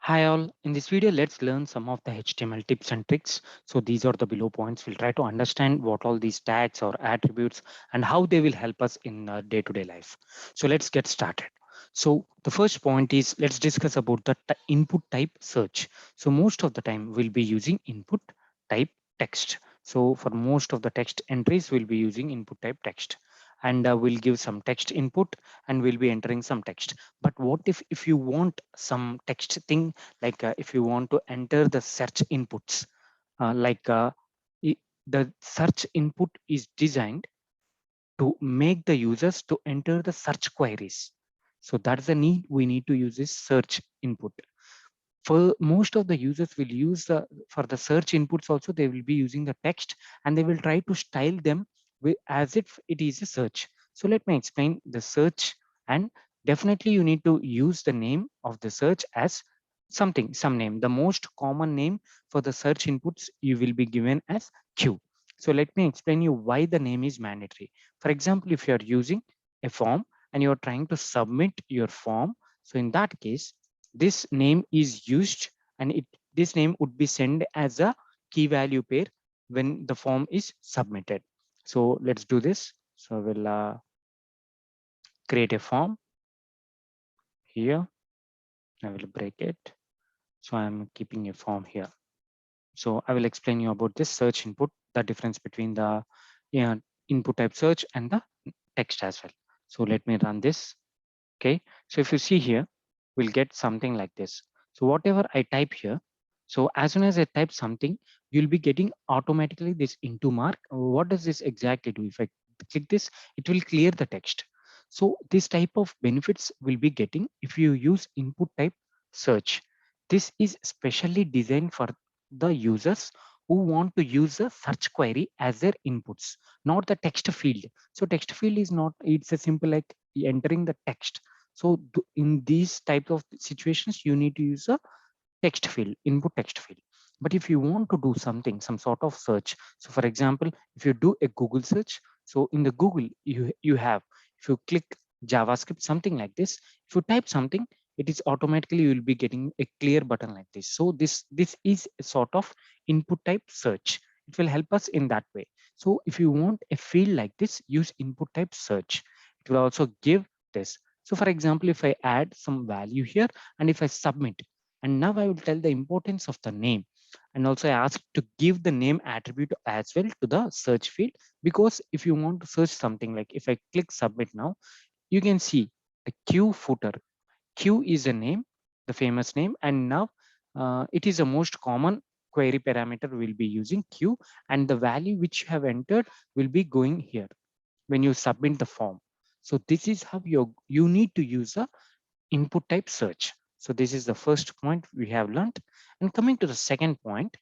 Hi all, in this video let's learn some of the HTML tips and tricks. So these are the below points. We'll try to understand what all these tags or attributes and how they will help us in day-to-day life. So let's get started. So the first point is let's discuss about the input type search. So most of the time we'll be using input type text. So for most of the text entries we'll be using input type text, and we'll give some text input and we'll be entering some text. But what if you want some text thing, like if you want to enter the search inputs, like i- the search input is designed to make the users to enter the search queries. So that's the need we need to use this search input. For most of the users will use the for the search inputs also, they will be using the text and they will try to style them as if it is a search. So let me explain the search. And definitely you need to use the name of the search as some name. The most common name for the search inputs you will be given as q. So let me explain you why the name is mandatory. For example, if you are using a form and you are trying to submit your form, so in that case this name is used, and this name would be sent as a key value pair when the form is submitted. So let's do this. So we'll create a form here. I will break it. So I'm keeping a form here. So I will explain you about this search input, the difference between the input type search and the text as well. So let me run this. Okay, so if you see here, we'll get something like this. So whatever I type here, so as soon as I type something, you'll be getting automatically this into mark. What does this exactly do? If I click this, it will clear the text. So this type of benefits will be getting if you use input type search. This is specially designed for the users who want to use a search query as their inputs, not the text field. So text field is not, it's a simple like entering the text. So in these types of situations, you need to use a text field, input text field. But if you want to do something, some sort of search, so for example, if you do a Google search, so in the Google, you have, if you click JavaScript, something like this, if you type something, it is automatically you will be getting a clear button like this. So this is a sort of input type search. It will help us in that way. So if you want a field like this, use input type search. It will also give this. So for example, if I add some value here and if I submit, and now I will tell the importance of the name. And also I ask to give the name attribute as well to the search field, because if you want to search something, like if I click submit now, you can see the Q footer. Q is a name, the famous name. And now it is the most common query parameter we'll be using Q, and the value which you have entered will be going here when you submit the form. So this is how you need to use a input type search. So this is the first point we have learned. And coming to the second point,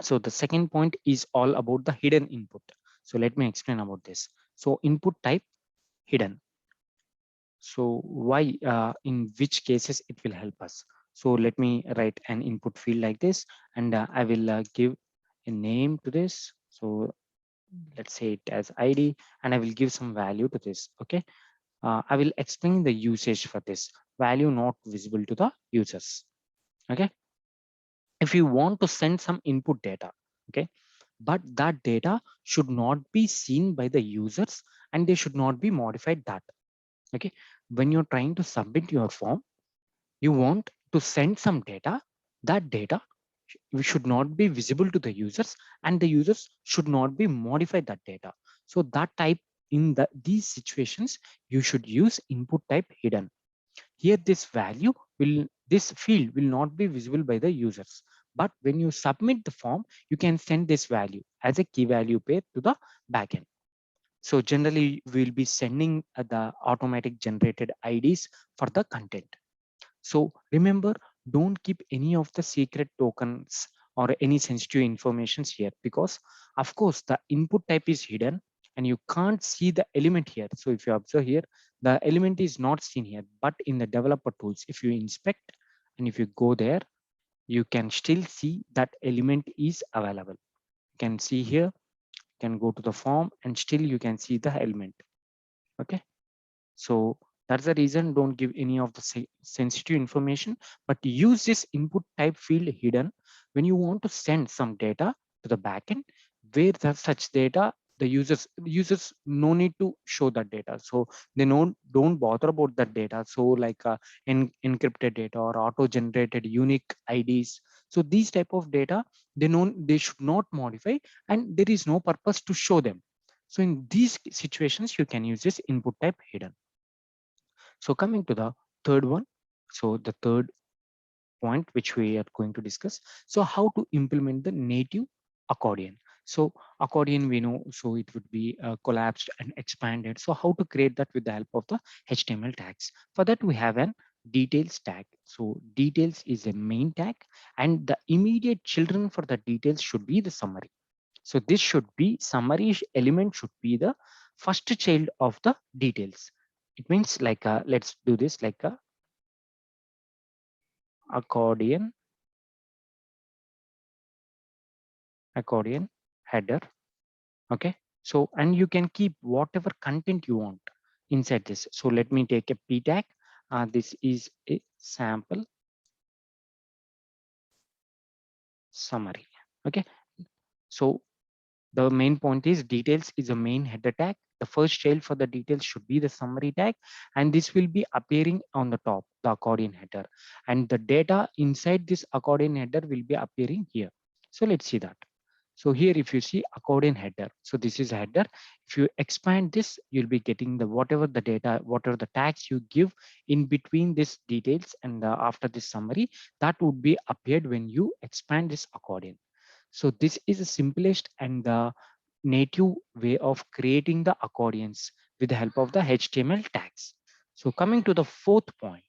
so the second point is all about the hidden input. So let me explain about this. So input type hidden. So why, in which cases it will help us. So let me write an input field like this, and I will give a name to this. So let's say it as ID, and I will give some value to this. Okay. I will explain the usage for this value not visible to the users. Okay. If you want to send some input data, okay, but that data should not be seen by the users and they should not be modified that. Okay. When you're trying to submit your form, you want to send some data. That data should not be visible to the users and the users should not be modified that data. So that type, in these situations, you should use input type hidden. Here this field will not be visible by the users, but when you submit the form, you can send this value as a key value pair to the backend. So generally we'll be sending the automatic generated IDs for the content. So remember, don't keep any of the secret tokens or any sensitive informations here, because of course the input type is hidden and you can't see the element here. So if you observe here, the element is not seen here, but in the developer tools, if you inspect and if you go there, you can still see that element is available. You can see here, you can go to the form and still you can see the element. Okay. So That's the reason don't give any of the sensitive information, but use this input type field hidden when you want to send some data to the backend where there's such data the users no need to show that data, so they don't bother about that data. So like encrypted data or auto generated unique IDs, so these type of data they should not modify and there is no purpose to show them. So in these situations you can use this input type hidden. So coming to the third one, so the third point which we are going to discuss, so how to implement the native accordion. So accordion we know, so it would be collapsed and expanded. So how to create that with the help of the HTML tags? For that we have an details tag. So details is a main tag and the immediate children for the details should be the summary. So this should be summary element should be the first child of the details. It means like let's do this like a accordion header. Okay, so and you can keep whatever content you want inside this. So let me take a p tag. This is a sample summary. Okay, so the main point is details is a main header tag. The first child for the details should be the summary tag, and this will be appearing on the top, the accordion header, and the data inside this accordion header will be appearing here. So let's see that. So here, if you see accordion header, so this is a header. If you expand this, you'll be getting the whatever the data, whatever the tags you give in between this details and after this summary, that would be appeared when you expand this accordion. So this is the simplest and the native way of creating the accordions with the help of the HTML tags. So coming to the fourth point,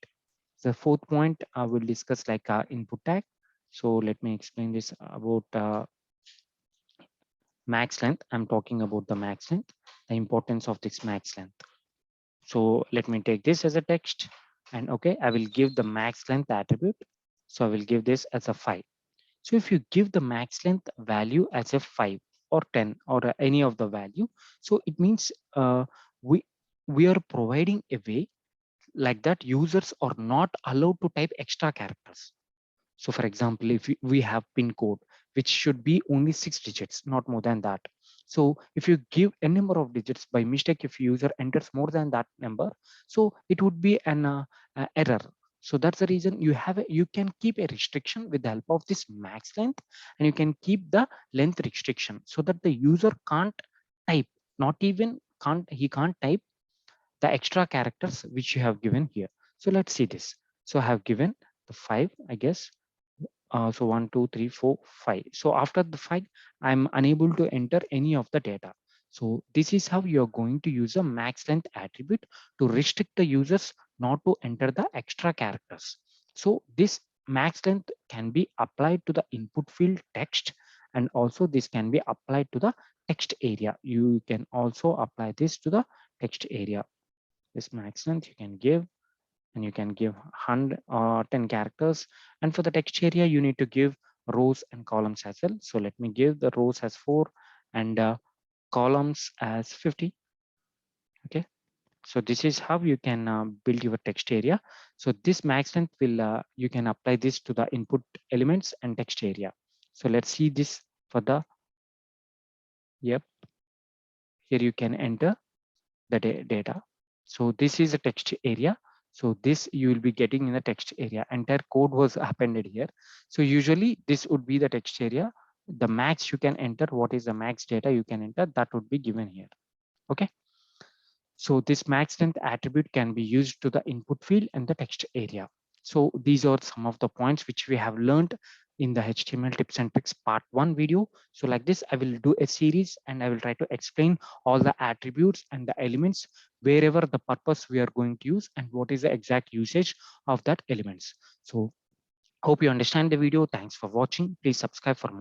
the fourth point I will discuss like input tag. So let me explain this about max length. I'm talking about the max length, the importance of this max length. So let me take this as a text and okay, I will give the max length attribute. So I will give this as a 5. So if you give the max length value as a 5 or 10 or any of the value, so it means we we are providing a way like that users are not allowed to type extra characters. So for example, if we have pin code, which should be only 6 digits, not more than that. So if you give a number of digits by mistake, if user enters more than that number, so it would be an error. So that's the reason you can keep a restriction with the help of this max length, and you can keep the length restriction so that the user can't type, not even he can't type the extra characters which you have given here. So let's see this. So I have given the 5, I guess. So 1, 2, 3, 4, 5. So after the 5, I'm unable to enter any of the data. So this is how you're going to use a max length attribute to restrict the users not to enter the extra characters. So this max length can be applied to the input field text, and also this can be applied to the text area. You can also apply this to the text area. This max length you can give, and you can give 100 or 10 characters. And for the text area, you need to give rows and columns as well. So let me give the rows as 4 and columns as 50. Okay. So this is how you can build your text area. So this max length will, you can apply this to the input elements and text area. So let's see this for the, yep, here you can enter the data. So this is a text area. So this you will be getting in the text area. Entire code was appended here. So usually this would be the text area. The max you can enter, what is the max data you can enter, that would be given here. Okay. So this max length attribute can be used to the input field and the text area. So these are some of the points which we have learned in the HTML tips and tricks part 1 video. So like this, I will do a series and I will try to explain all the attributes and the elements wherever the purpose we are going to use and what is the exact usage of that elements. So hope you understand the video. Thanks for watching. Please subscribe for more.